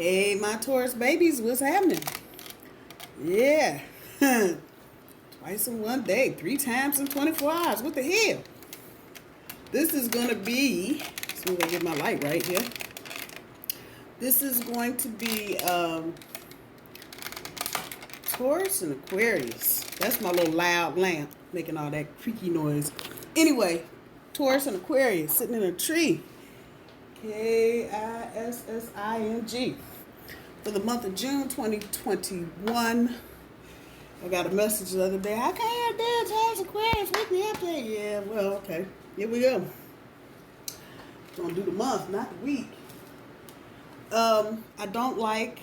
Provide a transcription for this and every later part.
Hey, my Taurus babies, what's happening? Yeah. Twice in one day, 3 times in 24 hours. What the hell? This is going to be, so I'm going to get my light right here. This is going to be Taurus and Aquarius. That's my little loud lamp making all that creaky noise. Anyway, Taurus and Aquarius sitting in a tree. K-I-S-S-I-N-G. For the month of June 2021. I got a message the other day. I can't do Taurus Aquarius with me up there. Yeah, well, okay. Here we go. Gonna do the month, not the week. I don't like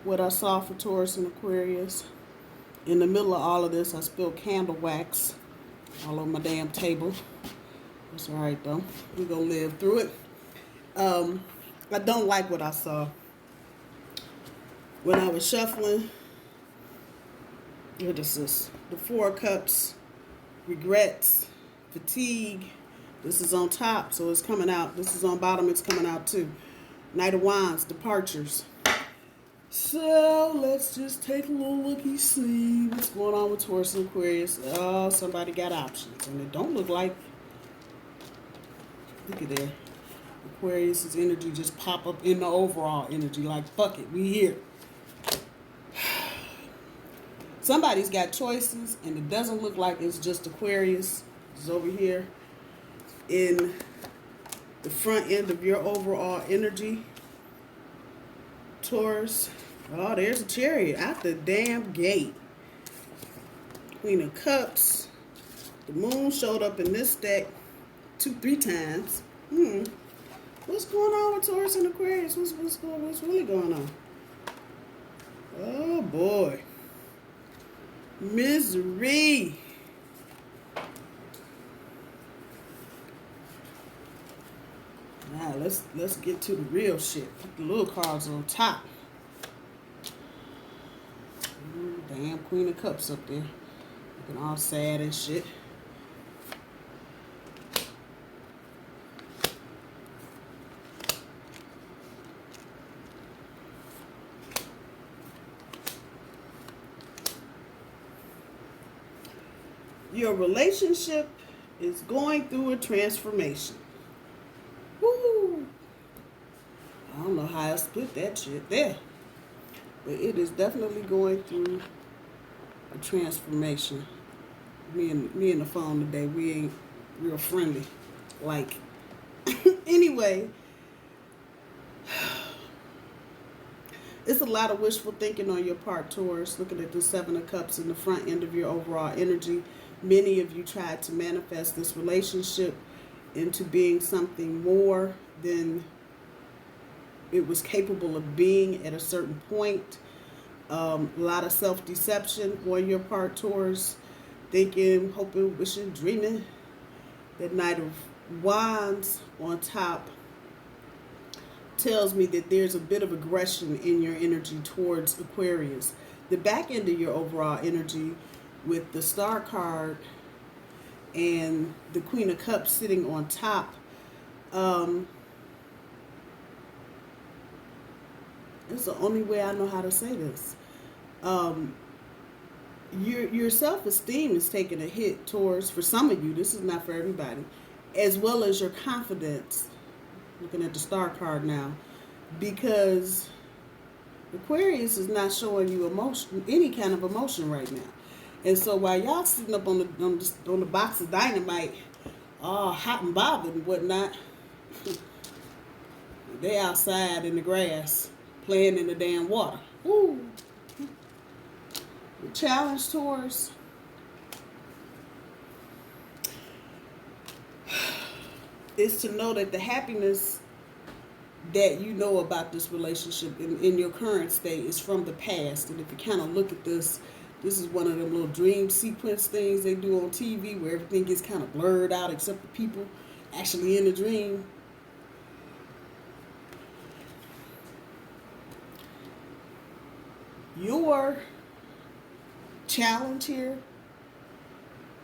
what I saw for Taurus and Aquarius. In the middle of all of this, I spilled candle wax all over my damn table. That's all right, though. We're going to live through it. I don't like what I saw. When I was shuffling, what is this? The 4 of Cups, regrets, fatigue. This is on top, so it's coming out. This is on bottom, it's coming out too. Knight of Wands, departures. So let's just take a little looky, see what's going on with Taurus and Aquarius. Oh, somebody got options, and it don't look like. Look at there. Aquarius's energy just pop up in the overall energy, like fuck it, we here. Somebody's got choices, and it doesn't look like it's just Aquarius. It's over here in the front end of your overall energy. Taurus. Oh, there's a Chariot out the damn gate. Queen of Cups. The moon showed up in this deck 2-3 times. What's going on with Taurus and Aquarius? What's really going on? Oh boy. Misery. Now let's get to the real shit. Put the little cards on top. Damn Queen of Cups up there. Looking all sad and shit. Your relationship is going through a transformation. Woo! I don't know how else to put that shit there. But it is definitely going through a transformation. Me and the phone today, we ain't real friendly. Like, anyway, it's a lot of wishful thinking on your part, Taurus. Looking at the 7 of Cups in the front end of your overall energy. Many of you tried to manifest this relationship into being something more than it was capable of being at a certain point. A lot of self-deception on your part, Taurus. Thinking, hoping, wishing, dreaming. That Knight of Wands on top tells me that there's a bit of aggression in your energy towards Aquarius. The back end of your overall energy with the Star card and the Queen of Cups sitting on top. It's the only way I know how to say this. Your self-esteem is taking a hit, Taurus. For some of you, this is not for everybody. As well as your confidence. Looking at the Star card now. Because Aquarius is not showing you emotion, any kind of emotion right now. And so while y'all sitting up on the box of dynamite, all hot and bothered and whatnot, they outside in the grass playing in the damn water. Woo! The challenge, Taurus, is to know that the happiness that you know about this relationship in your current state is from the past. And if you kind of look at this is one of them little dream sequence things they do on TV where everything gets kind of blurred out except the people actually in the dream. Your challenge here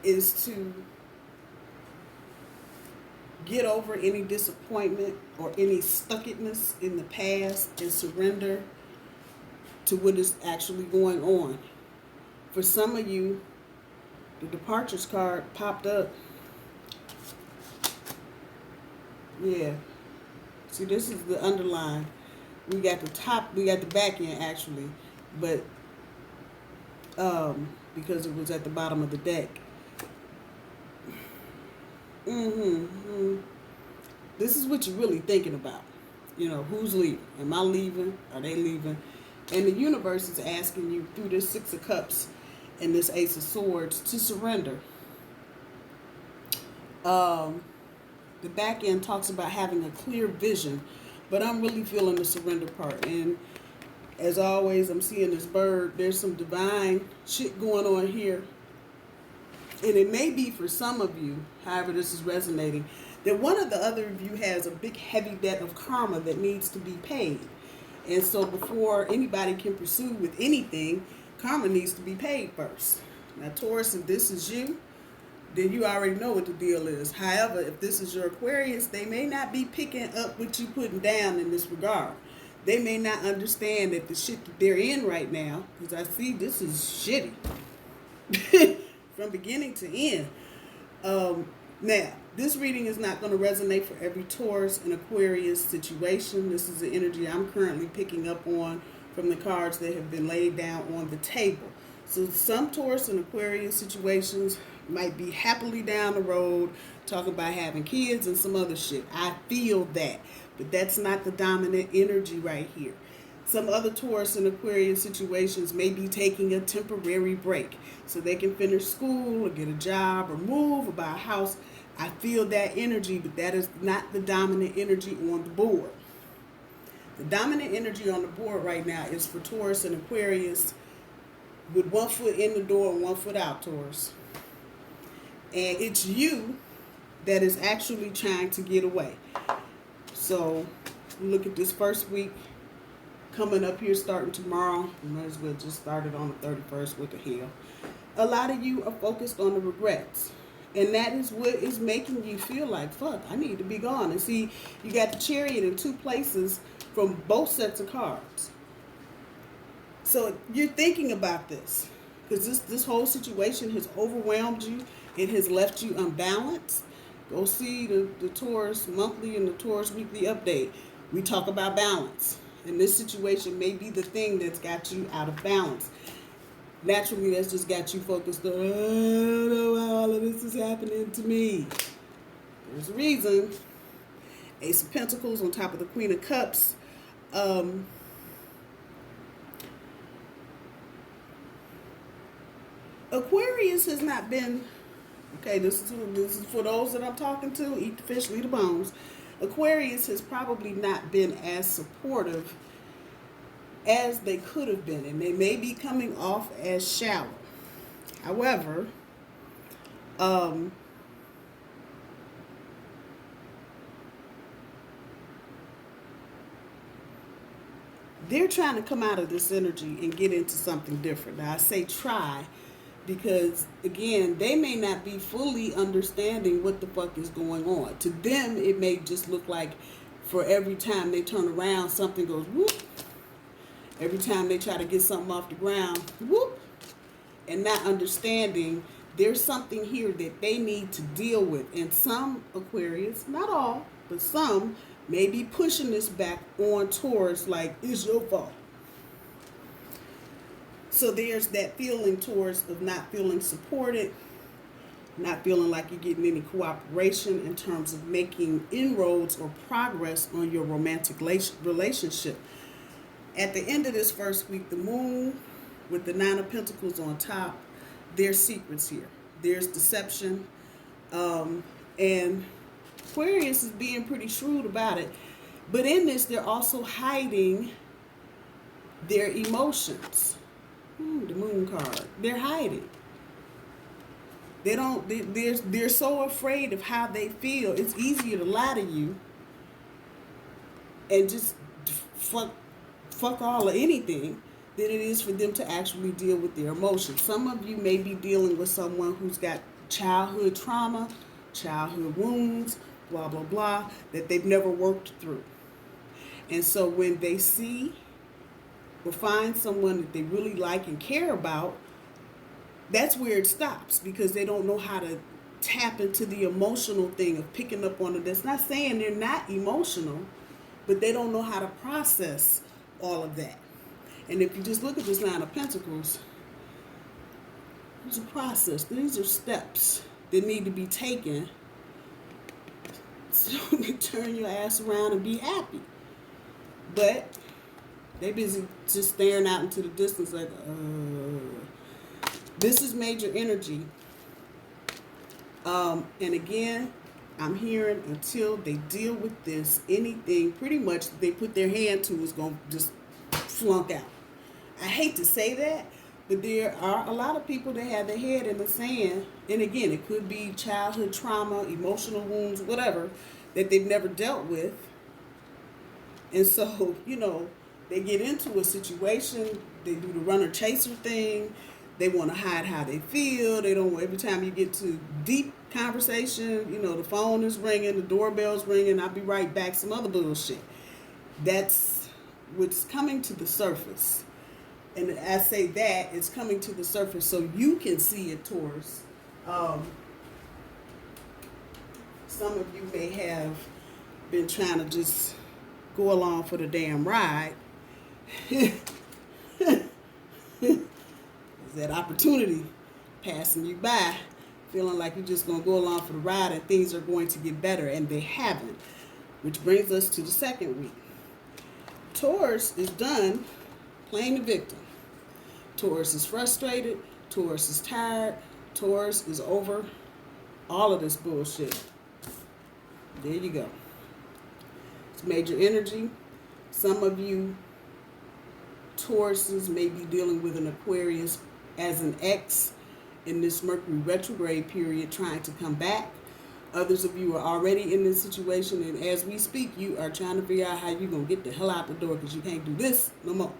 is to get over any disappointment or any stuckedness in the past and surrender to what is actually going on. For some of you, the departures card popped up. Yeah. See, this is the underline. We got the top, we got the back end actually, but because it was at the bottom of the deck. This is what you're really thinking about. You know, who's leaving? Am I leaving? Are they leaving? And the universe is asking you through this Six of Cups and this Ace of Swords to surrender. The back end talks about having a clear vision, but I'm really feeling the surrender part. And as always, I'm seeing this bird. There's some divine shit going on here. And it may be for some of you, however this is resonating, that one of the other of you has a big heavy debt of karma that needs to be paid. And so before anybody can pursue with anything, karma needs to be paid first. Now, Taurus, if this is you, then you already know what the deal is. However, if this is your Aquarius, they may not be picking up what you're putting down in this regard. They may not understand that the shit that they're in right now, because I see this is shitty from beginning to end. Now, this reading is not going to resonate for every Taurus and Aquarius situation. This is the energy I'm currently picking up on from the cards that have been laid down on the table. So some Taurus and Aquarius situations might be happily down the road, talking about having kids and some other shit. I feel that, but that's not the dominant energy right here. Some other Taurus and Aquarius situations may be taking a temporary break so they can finish school or get a job or move or buy a house. I feel that energy, but that is not the dominant energy on the board. The dominant energy on the board right now is for Taurus and Aquarius with 1 foot in the door and 1 foot out, Taurus. And it's you that is actually trying to get away. So look at this first week coming up here starting tomorrow. We might as well just start it on the 31st. What the hell? A lot of you are focused on the regrets. And that is what is making you feel like, fuck, I need to be gone. And see, you got the Chariot in 2 places from both sets of cards. So you're thinking about this because this whole situation has overwhelmed you. It has left you unbalanced. Go see the Taurus monthly and the Taurus weekly update. We talk about balance. And this situation may be the thing that's got you out of balance. Naturally, that's just got you focused on, I don't know how all of this is happening to me. There's a reason. Ace of Pentacles on top of the Queen of Cups. Aquarius has not been, okay, this is for those that I'm talking to, eat the fish, leave the bones. Aquarius has probably not been as supportive as they could have been, and they may be coming off as shallow. However, they're trying to come out of this energy and get into something different. Now, I say try because, again, they may not be fully understanding what the fuck is going on. To them, it may just look like for every time they turn around, something goes whoop. Every time they try to get something off the ground, whoop. And not understanding there's something here that they need to deal with. And some Aquarius, not all, but some, may be pushing this back on Taurus like, it's your fault. So there's that feeling, Taurus, of not feeling supported, not feeling like you're getting any cooperation in terms of making inroads or progress on your romantic relationship. At the end of this first week, the moon with the 9 of Pentacles on top, there's secrets here. There's deception. And Aquarius is being pretty shrewd about it. But in this, they're also hiding their emotions. The moon card. They're hiding. They're so afraid of how they feel. It's easier to lie to you and just fuck all of anything than it is for them to actually deal with their emotions. Some of you may be dealing with someone who's got childhood trauma, childhood wounds, blah, blah, blah, that they've never worked through. And so when they see or find someone that they really like and care about, that's where it stops, because they don't know how to tap into the emotional thing of picking up on it. That's not saying they're not emotional, but they don't know how to process all of that. And if you just look at this Nine of Pentacles, there's a process. These are steps that need to be taken so you can turn your ass around and be happy. But they busy just staring out into the distance like, This is major energy. And again, I'm hearing until they deal with this, anything pretty much they put their hand to is going to just flunk out. I hate to say that, but there are a lot of people that have their head in the sand. And again, it could be childhood trauma, emotional wounds, whatever, that they've never dealt with. And so, they get into a situation, they do the runner chaser thing. They want to hide how they feel. They don't. Every time you get to deep conversation, the phone is ringing, the doorbell's ringing. I'll be right back. Some other bullshit. That's what's coming to the surface. And I say that it's coming to the surface so you can see it, Taurus. Some of you may have been trying to just go along for the damn ride. That opportunity passing you by, feeling like you're just going to go along for the ride and things are going to get better, and they haven't. Which brings us to the second week. Taurus is done playing the victim. Taurus is frustrated. Taurus is tired. Taurus is over all of this bullshit. There you go. It's major energy. Some of you Tauruses may be dealing with an Aquarius as an ex in this Mercury retrograde period, trying to come back. Others of you are already in this situation, and as we speak, you are trying to figure out how you're going to get the hell out the door, because you can't do this no more.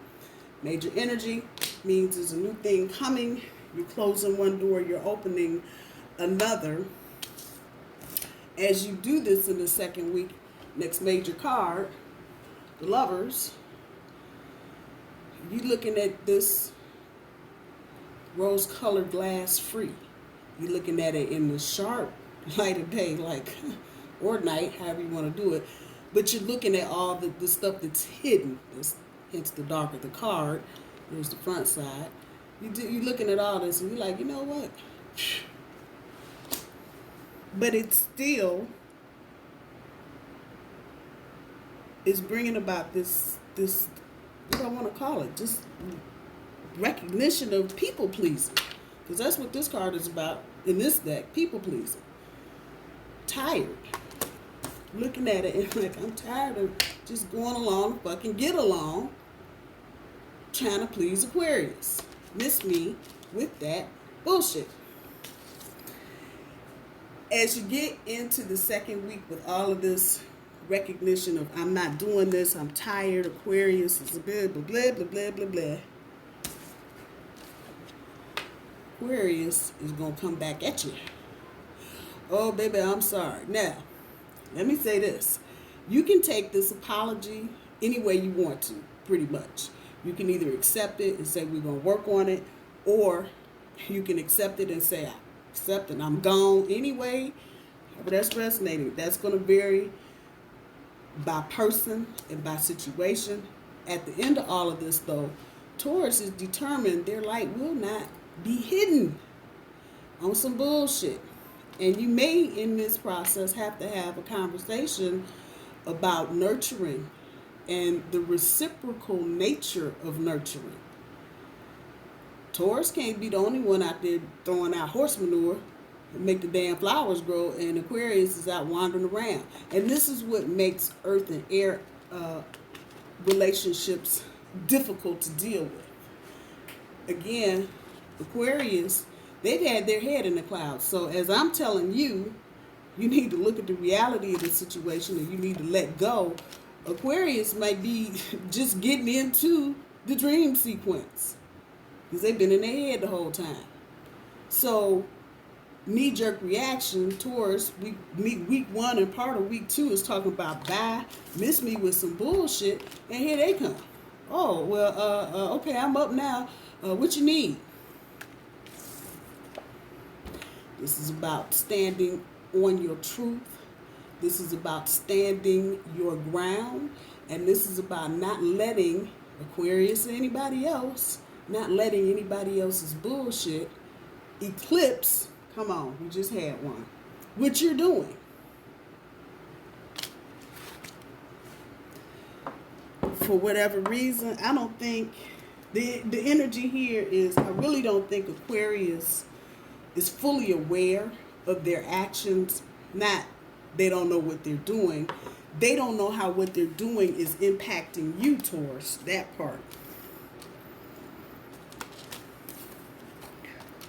Major energy means there's a new thing coming. You're closing one door, you're opening another. As you do this in the second week, next major card, the Lovers, you're looking at this rose-colored glass free. You're looking at it in the sharp light of day, or night, however you want to do it. But you're looking at all the stuff that's hidden. Hence the darker the card. There's the front side. You're looking at all this, and you're like, you know what? But it still is bringing about this what do I want to call it? Just recognition of people pleasing. Because that's what this card is about in this deck, people pleasing. Tired. Looking at it and like, I'm tired of just going along, fucking get along, trying to please Aquarius. Miss me with that bullshit. As you get into the second week with all of this recognition of I'm not doing this, I'm tired, Aquarius is blah, blah, blah, blah, blah, blah, blah. Aquarius is going to come back at you. Oh, baby, I'm sorry. Now, let me say this. You can take this apology any way you want to, pretty much. You can either accept it and say we're going to work on it, or you can accept it and say I accept it, I'm gone anyway. But that's resonating. That's going to vary by person and by situation. At the end of all of this, though, Taurus is determined their light will not be hidden on some bullshit. And you may, in this process, have to have a conversation about nurturing and the reciprocal nature of nurturing. Taurus can't be the only one out there throwing out horse manure and make the damn flowers grow, and Aquarius is out wandering around. And this is what makes earth and air relationships difficult to deal with. Again, Aquarius, they've had their head in the clouds. So as I'm telling you, you need to look at the reality of the situation and you need to let go. Aquarius might be just getting into the dream sequence because they've been in their head the whole time. So knee-jerk reaction. Taurus, week 1 and part of week 2 is talking about bye, miss me with some bullshit, and here they come. Oh, well, okay, I'm up now. What you need? This is about standing on your truth. This is about standing your ground. And this is about not letting Aquarius or anybody else, not letting anybody else's bullshit eclipse. Come on, we just had one. What you're doing. For whatever reason, I don't think the energy here is, I really don't think Aquarius is fully aware of their actions. Not they don't know what they're doing. They don't know how what they're doing is impacting you, Taurus. That part.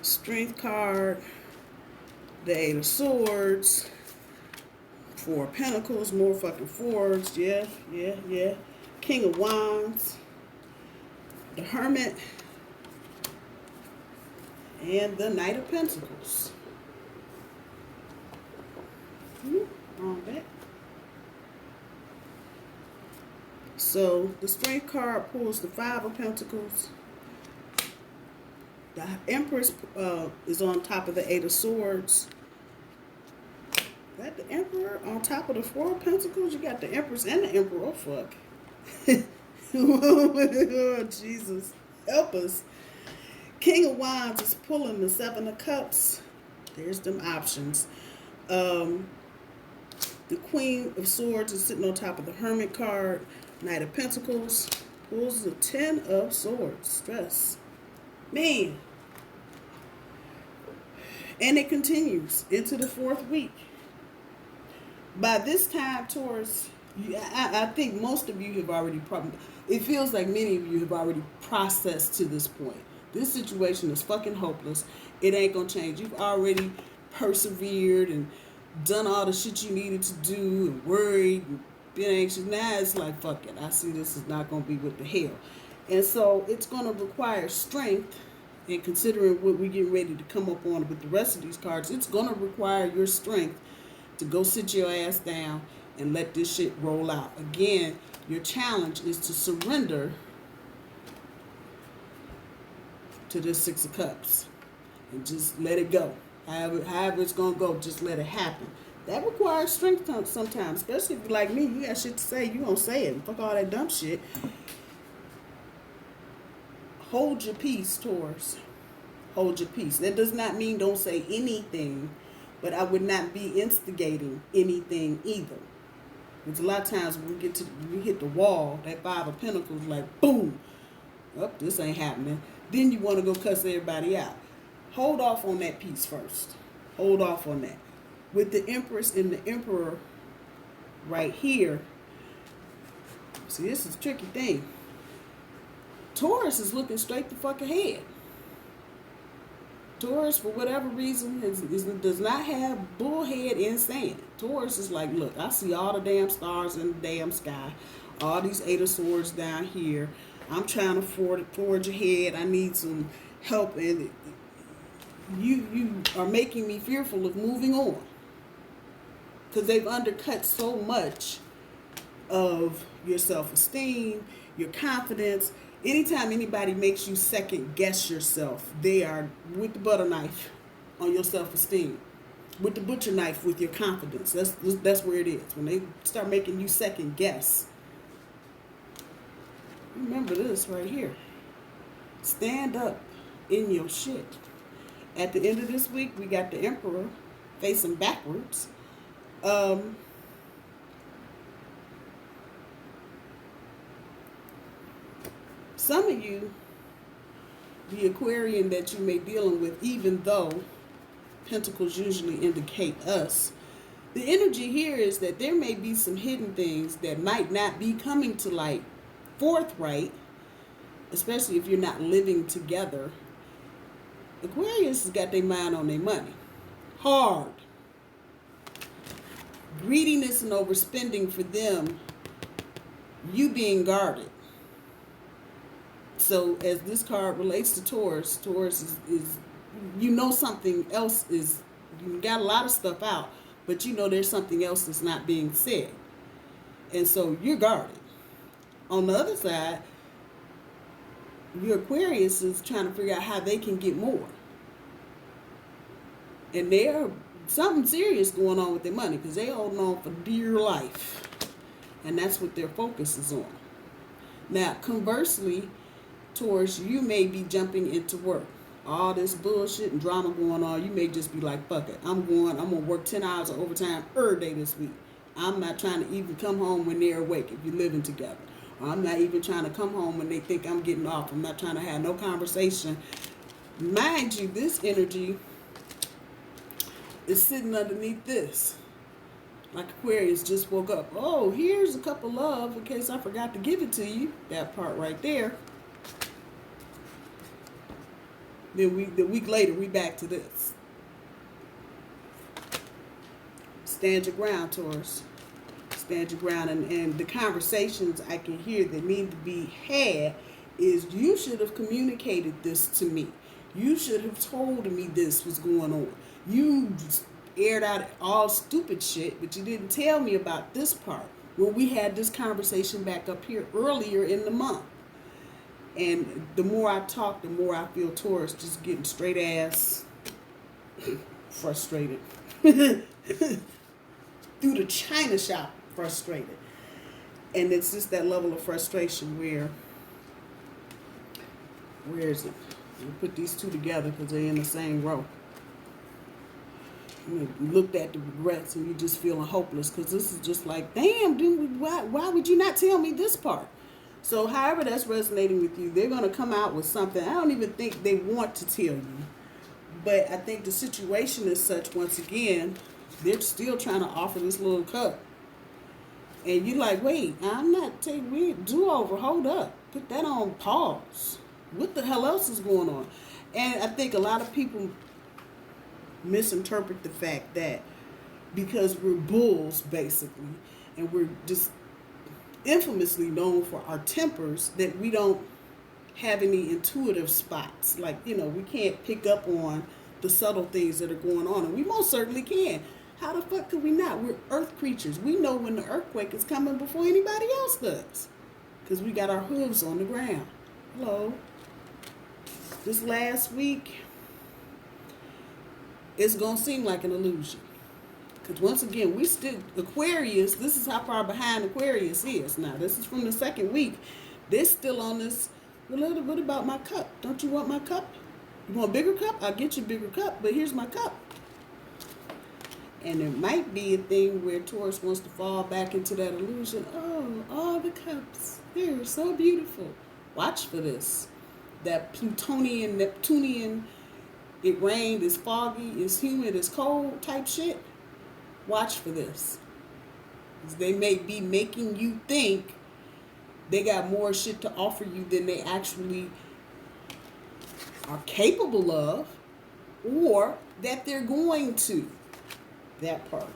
Strength card. The 8 of Swords. 4 of Pentacles. More fucking fours. Yeah. King of Wands. The Hermit. And the Knight of Pentacles. On that. So the Strength card pulls the 5 of Pentacles. The Empress is on top of the 8 of Swords. Is that the Emperor on top of the 4 of Pentacles? You got the Empress and the Emperor. Oh, fuck. Oh, Jesus. Help us. King of Wands is pulling the 7 of Cups. There's them options. The Queen of Swords is sitting on top of the Hermit card. Knight of Pentacles pulls the 10 of Swords. Stress. Man. And it continues into the 4th week. By this time, Taurus, I think most of you have already it feels like many of you have already processed to this point. This situation is fucking hopeless. It ain't gonna change. You've already persevered and done all the shit you needed to do and worried and been anxious. Now it's like, fuck it. I see this is not gonna be what the hell. And so it's gonna require strength. And considering what we're getting ready to come up on with the rest of these cards, it's gonna require your strength to go sit your ass down and let this shit roll out. Again, your challenge is to surrender to this 6 of Cups and just let it go. However it's gonna go, just let it happen. That requires strength sometimes, especially if you're like me, you got shit to say, you gonna say it. Fuck all that dumb shit. Hold your peace, Taurus. Hold your peace. That does not mean don't say anything, but I would not be instigating anything either. Because a lot of times when we hit the wall, that 5 of Pentacles, like boom, oh, this ain't happening. Then you want to go cuss everybody out. Hold off on that piece first. Hold off on that. With the Empress and the Emperor right here, see, this is a tricky thing. Taurus is looking straight the fuck ahead. Taurus, for whatever reason, does not have bullhead insanity. Taurus is like, look, I see all the damn stars in the damn sky. All these 8 of Swords down here. I'm trying to forge ahead. I need some help. And you are making me fearful of moving on. Because they've undercut so much of your self-esteem, your confidence. Anytime anybody makes you second guess yourself, they are with the butter knife on your self-esteem, with the butcher knife with your confidence. That's where it is. When they start making you second guess. Remember this right here. Stand up in your shit. At the end of this week, we got the Emperor facing backwards. Some of you, the Aquarian that you may be dealing with, even though Pentacles usually indicate us, the energy here is that there may be some hidden things that might not be coming to light forthright, especially if you're not living together. Aquarius has got their mind on their money. Hard. Greediness and overspending for them, you being guarded. So as this card relates to Taurus, Taurus is you know something else is You got a lot of stuff out, but you know there's something else that's not being said. And so you're guarded. On the other side, your Aquarius is trying to figure out how they can get more. And there's something serious going on with their money because they're holding on for dear life. And that's what their focus is on. Now, conversely, Taurus, you may be jumping into work. All this bullshit and drama going on, you may just be like, fuck it. I'm going to work 10 hours of overtime every day this week. I'm not trying to even come home when they're awake if you're living together. Or I'm not even trying to come home when they think I'm getting off. I'm not trying to have no conversation. Mind you, this energy is sitting underneath this. Like Aquarius just woke up. Oh, here's a cup of love in case I forgot to give it to you. That part right there. Then the week later, we back to this. Stand your ground, Taurus. Stand your ground. And the conversations I can hear that need to be had is you should have communicated this to me. You should have told me this was going on. You just aired out all stupid shit, but you didn't tell me about this part. When we had this conversation back up here earlier in the month. And the more I talk, the more I feel Taurus just getting straight ass frustrated. Through the china shop frustrated. And it's just that level of frustration where is it? We put these two together because they're in the same row. You looked at the regrets and you're just feeling hopeless because this is just like, damn, dude, why would you not tell me this part? So however that's resonating with you, they're going to come out with something. I don't even think they want to tell you. But I think the situation is such, once again, they're still trying to offer this little cup. And you're like, wait, I'm not taking do-over. Hold up. Put that on pause. What the hell else is going on? And I think a lot of people misinterpret the fact that because we're bulls, basically, and we're just infamously known for our tempers, that we don't have any intuitive spots. Like, we can't pick up on the subtle things that are going on. And we most certainly can. How the fuck could we not? We're earth creatures. We know when the earthquake is coming before anybody else does. Because we got our hooves on the ground. Hello. This last week, it's going to seem like an illusion. Because once again, we still, Aquarius, this is how far behind Aquarius is. Now, this is from the second week. They're still on this, what about my cup? Don't you want my cup? You want a bigger cup? I'll get you a bigger cup, but here's my cup. And it might be a thing where Taurus wants to fall back into that illusion. Oh, all the cups, they're so beautiful. Watch for this. That Plutonian, Neptunian, it rained, it's foggy, it's humid, it's cold type shit. Watch for this. They may be making you think they got more shit to offer you than they actually are capable of, or that they're going to. That part.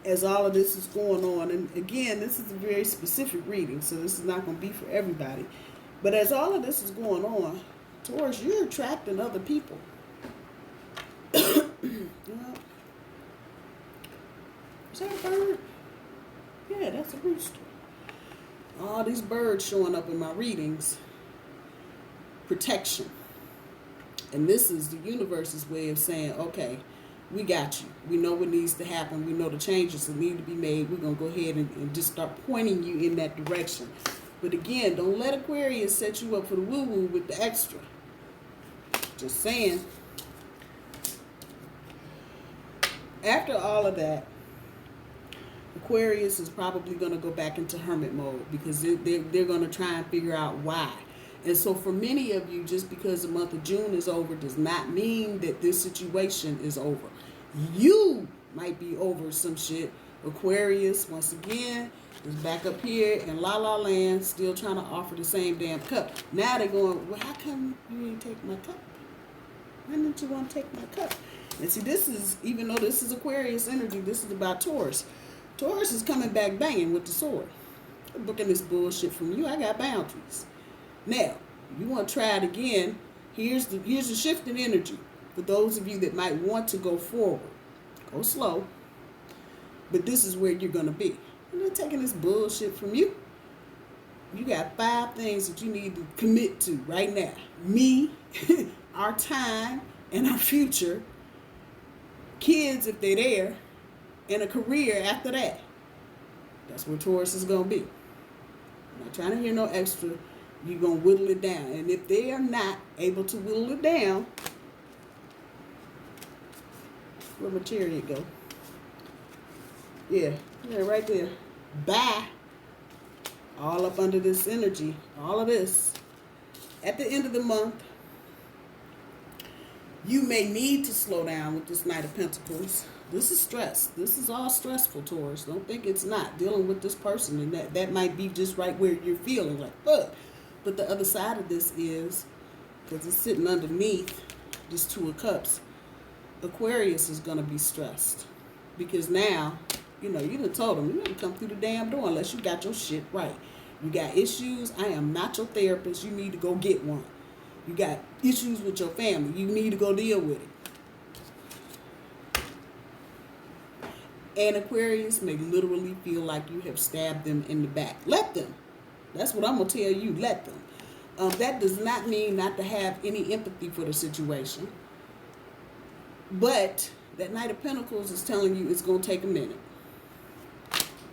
As all of this is going on, and again, this is a very specific reading, so this is not going to be for everybody. But as all of this is going on, Taurus, you're attracting other people. Is that a bird? Yeah, that's a rooster. All these birds showing up in my readings. Protection. And this is the universe's way of saying, okay, we got you. We know what needs to happen. We know the changes that need to be made. We're going to go ahead and just start pointing you in that direction. But again, don't let Aquarius set you up for the woo-woo with the extra. Just saying. After all of that, Aquarius is probably going to go back into hermit mode because they're going to try and figure out why. And so for many of you, just because the month of June is over does not mean that this situation is over. You might be over some shit. Aquarius, once again, is back up here in La La Land, still trying to offer the same damn cup. Now they're going, well, how come you didn't take my cup? Why didn't you want to take my cup? And see, this is, even though this is Aquarius energy, this is about Taurus. Taurus is coming back banging with the sword. I'm booking this bullshit from you. I got boundaries. Now, you want to try it again. Here's the shift in energy. For those of you that might want to go forward, go slow. But this is where you're going to be. I'm not taking this bullshit from you. You got 5 things that you need to commit to right now. Me, our time, and our future. Kids, if they're there, and a career after that. That's where Taurus is going to be. I'm not trying to hear no extra. You're going to whittle it down. And if they are not able to whittle it down, where my chariot go? Yeah, right there. Bye. All up under this energy. All of this. At the end of the month, you may need to slow down with this Knight of Pentacles. This is stress. This is all stressful, Taurus. Don't think it's not. Dealing with this person, and that might be just right where you're feeling like, fuck. But the other side of this is, because it's sitting underneath this 2 of Cups, Aquarius is going to be stressed. Because now, you done told them, you didn't come through the damn door unless you got your shit right. You got issues. I am not your therapist. You need to go get one. You got issues with your family. You need to go deal with it. And Aquarius may literally feel like you have stabbed them in the back. Let them. That's what I'm going to tell you. Let them. That does not mean not to have any empathy for the situation. But that Knight of Pentacles is telling you it's going to take a minute.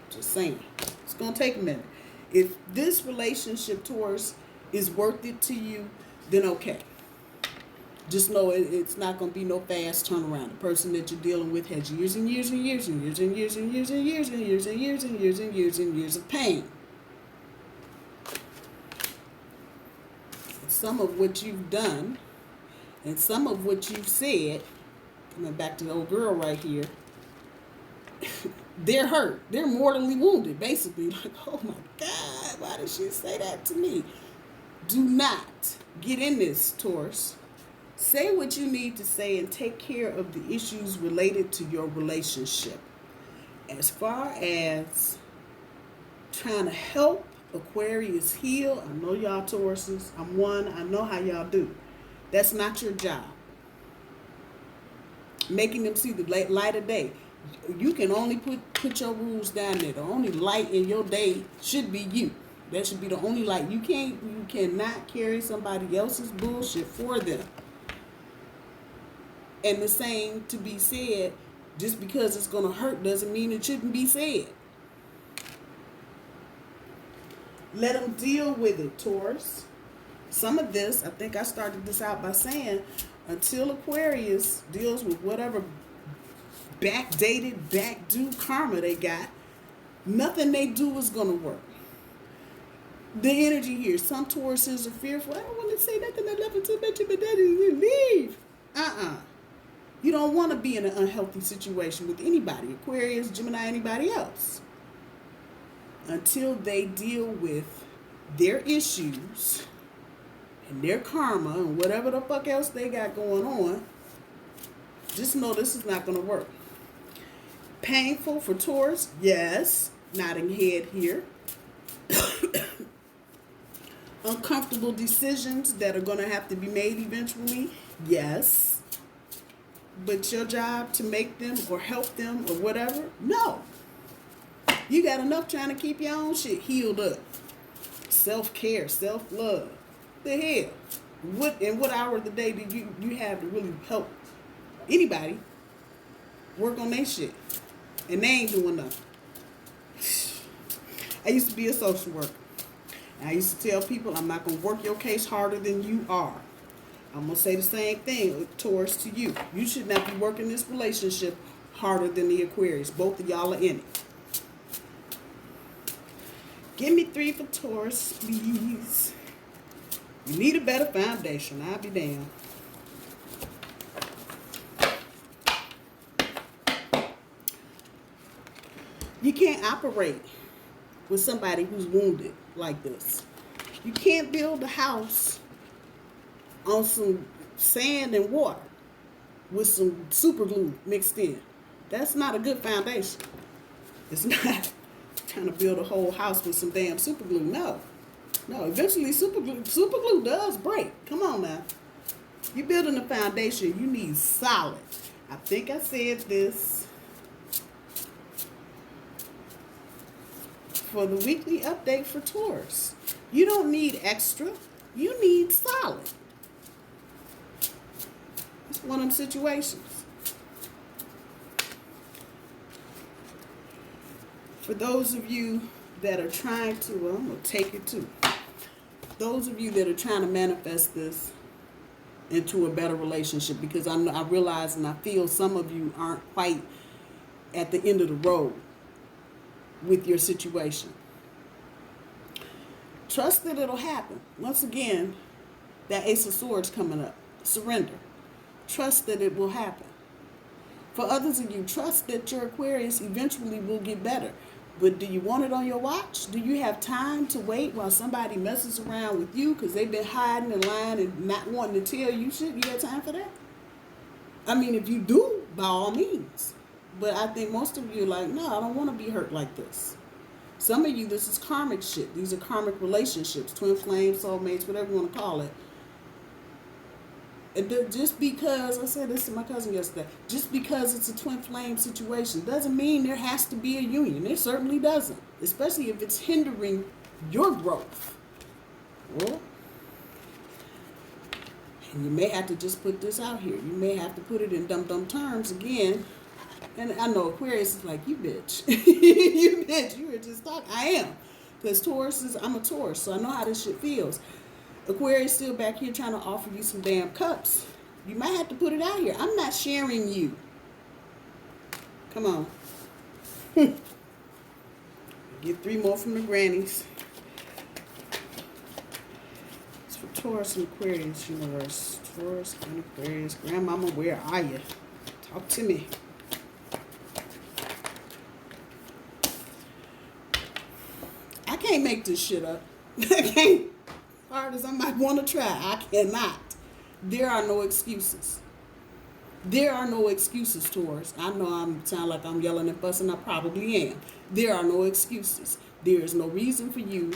Just saying. It's going to take a minute. If this relationship, Taurus, is worth it to you, then okay. Just know it's not going to be no fast turnaround. The person that you're dealing with has years and years and years and years and years and years and years and years and years and years and years and years of pain. Some of what you've done and some of what you've said, coming back to the old girl right here, they're hurt. They're mortally wounded, basically. Like, oh my God, why did she say that to me? Do not get in this, Taurus. Say what you need to say and take care of the issues related to your relationship. As far as trying to help Aquarius heal, I know y'all Tauruses, I'm one, I know how y'all do. That's not your job. Making them see the light of day. You can only put your rules down there. The only light in your day should be you. That should be the only light. You cannot carry somebody else's bullshit for them. And the same to be said, just because it's going to hurt doesn't mean it shouldn't be said. Let them deal with it, Taurus. Some of this, I think I started this out by saying, until Aquarius deals with whatever backdated, backdue karma they got, nothing they do is going to work. The energy here, some Tauruses are fearful. I don't want to say nothing. I love it too much, but that is leave. You don't want to be in an unhealthy situation with anybody, Aquarius, Gemini, anybody else. Until they deal with their issues and their karma and whatever the fuck else they got going on, just know this is not going to work. Painful for Taurus? Yes. Nodding head here. Uncomfortable decisions that are going to have to be made eventually? Yes. But your job to make them or help them or whatever? No. You got enough trying to keep your own shit healed up. Self-care, self-love. The hell? What hour of the day do you have to really help anybody work on their shit? And they ain't doing nothing. I used to be a social worker. And I used to tell people, I'm not going to work your case harder than you are. I'm going to say the same thing, Taurus, to you. You should not be working this relationship harder than the Aquarius. Both of y'all are in it. Give me 3 for Taurus, please. You need a better foundation. I'll be damned. You can't operate with somebody who's wounded like this. You can't build a house on some sand and water with some super glue mixed in. That's not a good foundation. It's not trying to build a whole house with some damn super glue. No, eventually super glue does break. Come on now. You're building a foundation. You need solid. I think I said this for the weekly update for Taurus. You don't need extra. You need solid. It's one of them situations. For those of you that are trying to, well, I'm going to take it too. Those of you that are trying to manifest this into a better relationship, because I realize and I feel some of you aren't quite at the end of the road with your situation. Trust that it'll happen. Once again, that Ace of Swords coming up. Surrender. Trust that it will happen. For others of you, trust that your Aquarius eventually will get better. But do you want it on your watch? Do you have time to wait while somebody messes around with you because they've been hiding and lying and not wanting to tell you shit? You got time for that? I mean, if you do, by all means. But I think most of you are like, no, I don't want to be hurt like this. Some of you, this is karmic shit. These are karmic relationships, twin flames, soulmates, whatever you want to call it. And just because, I said this to my cousin yesterday, just because it's a twin flame situation doesn't mean there has to be a union. It certainly doesn't, especially if it's hindering your growth. Well, and you may have to just put this out here. You may have to put it in dumb terms again. And I know Aquarius is like, you bitch. You bitch, you were just talking. I am. Because I'm a Taurus, so I know how this shit feels. Aquarius still back here trying to offer you some damn cups. You might have to put it out here. I'm not sharing you. Come on. Get 3 more from the grannies. It's for Taurus and Aquarius universe. Taurus and Aquarius. Grandmama, where are you? Talk to me. I can't make this shit up. I can't. Hard as I might want to try, I cannot. There are no excuses. There are no excuses, Taurus. I know I sound like I'm yelling and fussing. I probably am. There are no excuses. There is no reason for you,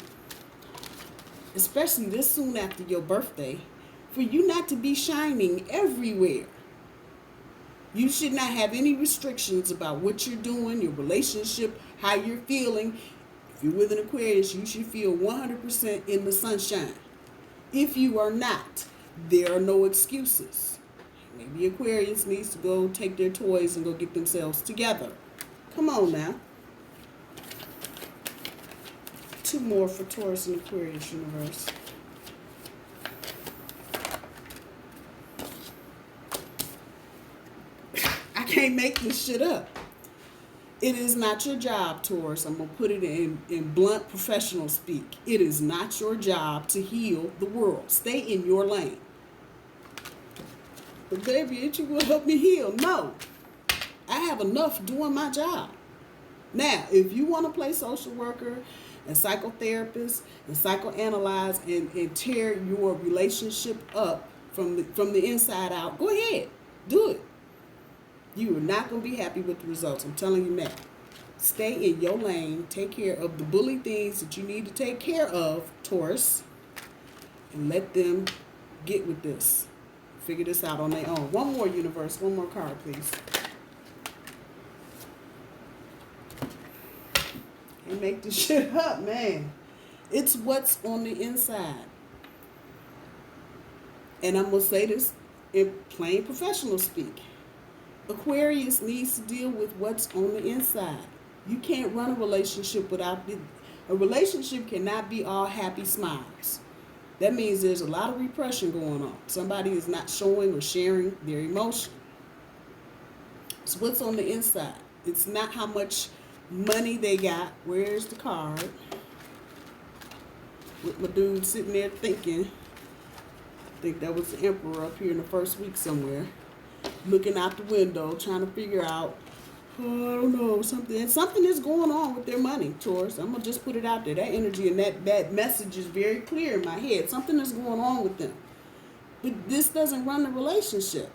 especially this soon after your birthday, for you not to be shining everywhere. You should not have any restrictions about what you're doing, your relationship, how you're feeling. If you're with an Aquarius, you should feel 100% in the sunshine. If you are not, there are no excuses. Maybe Aquarius needs to go take their toys and go get themselves together. Come on now. 2 more for Taurus and Aquarius universe. I can't make this shit up. It is not your job, Taurus. I'm going to put it in blunt professional speak. It is not your job to heal the world. Stay in your lane. But baby, ain't you going to help me heal? No. I have enough doing my job. Now, if you want to play social worker and psychotherapist and psychoanalyze and tear your relationship up from the inside out, go ahead. Do it. You are not going to be happy with the results. I'm telling you now. Stay in your lane. Take care of the bully things that you need to take care of, Taurus. And let them get with this. Figure this out on their own. One more universe. One more card, please. And make this shit up, man. It's what's on the inside. And I'm going to say this in plain professional speak. Aquarius needs to deal with what's on the inside. You can't run a relationship without a relationship cannot be all happy smiles. That means there's a lot of repression going on. Somebody is not showing or sharing their emotion. It's what's on the inside. It's not how much money they got. Where's the card? With my dude sitting there thinking. I think that was the Emperor up here in the first week somewhere. Looking out the window, trying to figure out, I don't know, something is going on with their money, Taurus. I'm going to just put it out there. That energy and that message is very clear in my head. Something is going on with them. But this doesn't run the relationship.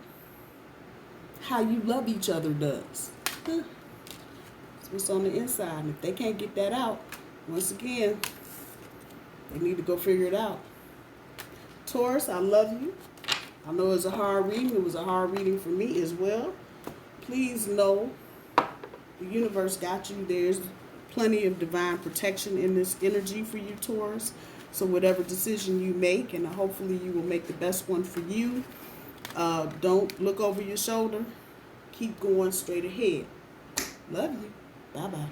How you love each other does. It's what's on the inside. And if they can't get that out, once again, they need to go figure it out. Taurus, I love you. I know it's a hard reading. It was a hard reading for me as well. Please know the universe got you. There's plenty of divine protection in this energy for you, Taurus. So whatever decision you make, and hopefully you will make the best one for you. Don't look over your shoulder. Keep going straight ahead. Love you. Bye-bye.